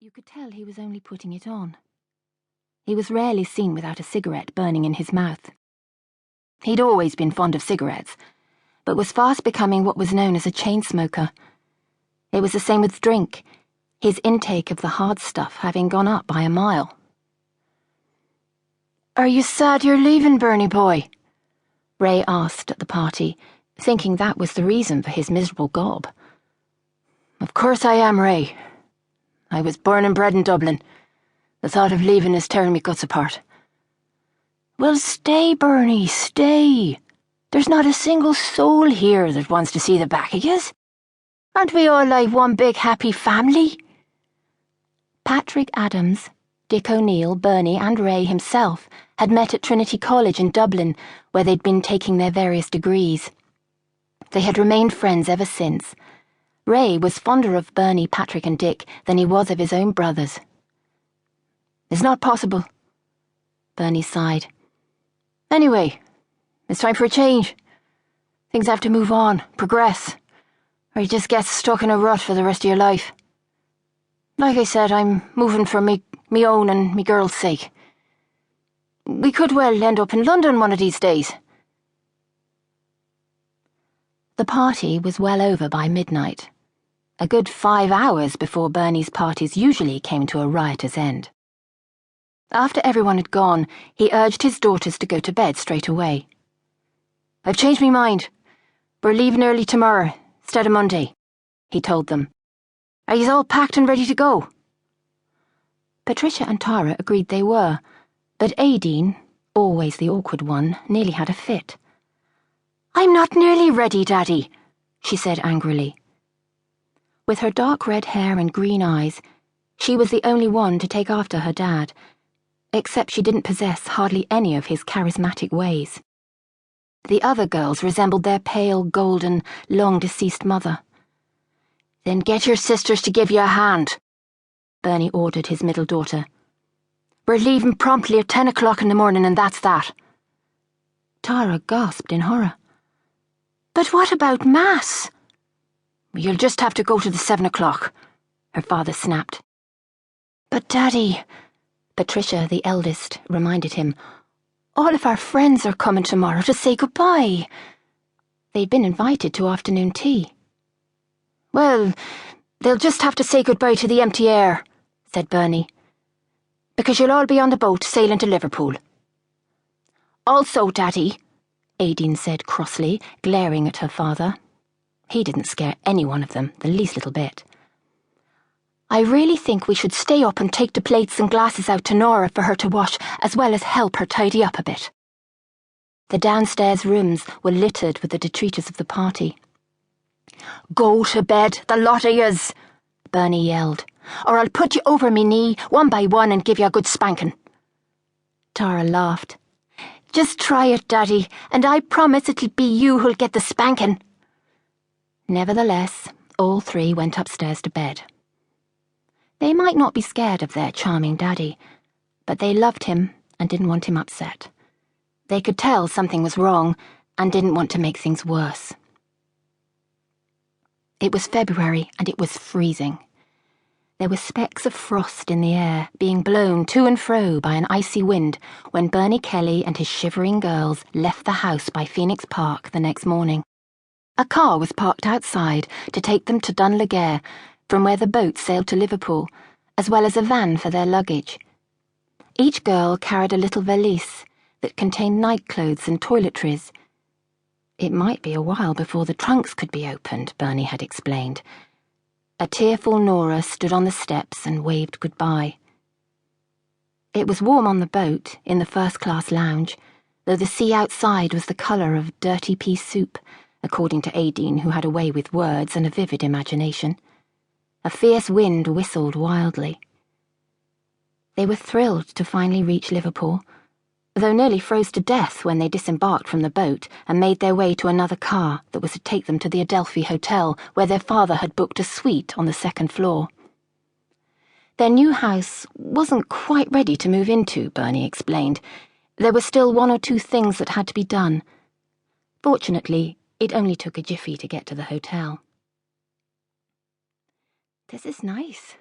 You could tell he was only putting it on. He was rarely seen without a cigarette burning in his mouth. He'd always been fond of cigarettes, but was fast becoming what was known as a chain smoker. It was the same with drink, his intake of the hard stuff having gone up by a mile. "Are you sad you're leaving, Bernie boy?" Ray asked at the party, thinking that was the reason for his miserable gob. "Of course I am, Ray. I was born and bred in Dublin. The thought of leaving is tearing me guts apart." "Well, stay, Bernie, stay. There's not a single soul here that wants to see the back of yous. Aren't we all like one big happy family?" Patrick Adams, Dick O'Neill, Bernie and Ray himself had met at Trinity College in Dublin, where they'd been taking their various degrees. They had remained friends ever since. Ray was fonder of Bernie, Patrick and Dick than he was of his own brothers. "It's not possible," Bernie sighed. "Anyway, it's time for a change. Things have to move on, progress, or you just get stuck in a rut for the rest of your life. Like I said, I'm moving for me own and me girl's sake. We could well end up in London one of these days." The party was well over by midnight, a good 5 hours before Bernie's parties usually came to a riotous end. After everyone had gone, he urged his daughters to go to bed straight away. "I've changed me mind. We're leaving early tomorrow, instead of Monday," he told them. "Are yous all packed and ready to go?" Patricia and Tara agreed they were, but Aideen, always the awkward one, nearly had a fit. "I'm not nearly ready, Daddy," she said angrily. With her dark red hair and green eyes, she was the only one to take after her dad, except she didn't possess hardly any of his charismatic ways. The other girls resembled their pale, golden, long-deceased mother. "Then get your sisters to give you a hand," Bernie ordered his middle daughter. "We're leaving promptly at 10 o'clock in the morning, and that's that." Tara gasped in horror. "But what about Mass?" "You'll just have to go to the 7 o'clock, her father snapped. "But Daddy," Patricia, the eldest, reminded him, "all of our friends are coming tomorrow to say goodbye." They'd been invited to afternoon tea. "Well, they'll just have to say goodbye to the empty air," said Bernie, "because you'll all be on the boat sailing to Liverpool." "Also, Daddy," Aideen said crossly, glaring at her father. He didn't scare any one of them the least little bit. "I really think we should stay up and take the plates and glasses out to Nora for her to wash, as well as help her tidy up a bit." The downstairs rooms were littered with the detritus of the party. "Go to bed, the lot of yous," Bernie yelled, "or I'll put you over me knee, one by one, and give you a good spanking." Tara laughed. "Just try it, Daddy, and I promise it'll be you who'll get the spanking." Nevertheless, all three went upstairs to bed. They might not be scared of their charming daddy, but they loved him and didn't want him upset. They could tell something was wrong and didn't want to make things worse. It was February and it was freezing. There were specks of frost in the air, being blown to and fro by an icy wind when Bernie Kelly and his shivering girls left the house by Phoenix Park the next morning. A car was parked outside to take them to Dunlegair, from where the boat sailed to Liverpool, as well as a van for their luggage. Each girl carried a little valise that contained nightclothes and toiletries. It might be a while before the trunks could be opened, Bernie had explained. A tearful Nora stood on the steps and waved goodbye. It was warm on the boat, in the first-class lounge, though the sea outside was the colour of dirty pea soup, according to Aideen, who had a way with words and a vivid imagination. A fierce wind whistled wildly. They were thrilled to finally reach Liverpool, though nearly froze to death when they disembarked from the boat and made their way to another car that was to take them to the Adelphi Hotel, where their father had booked a suite on the 2nd floor. Their new house wasn't quite ready to move into, Bernie explained. There were still 1 or 2 things that had to be done. Fortunately, it only took a jiffy to get to the hotel. "This is nice,"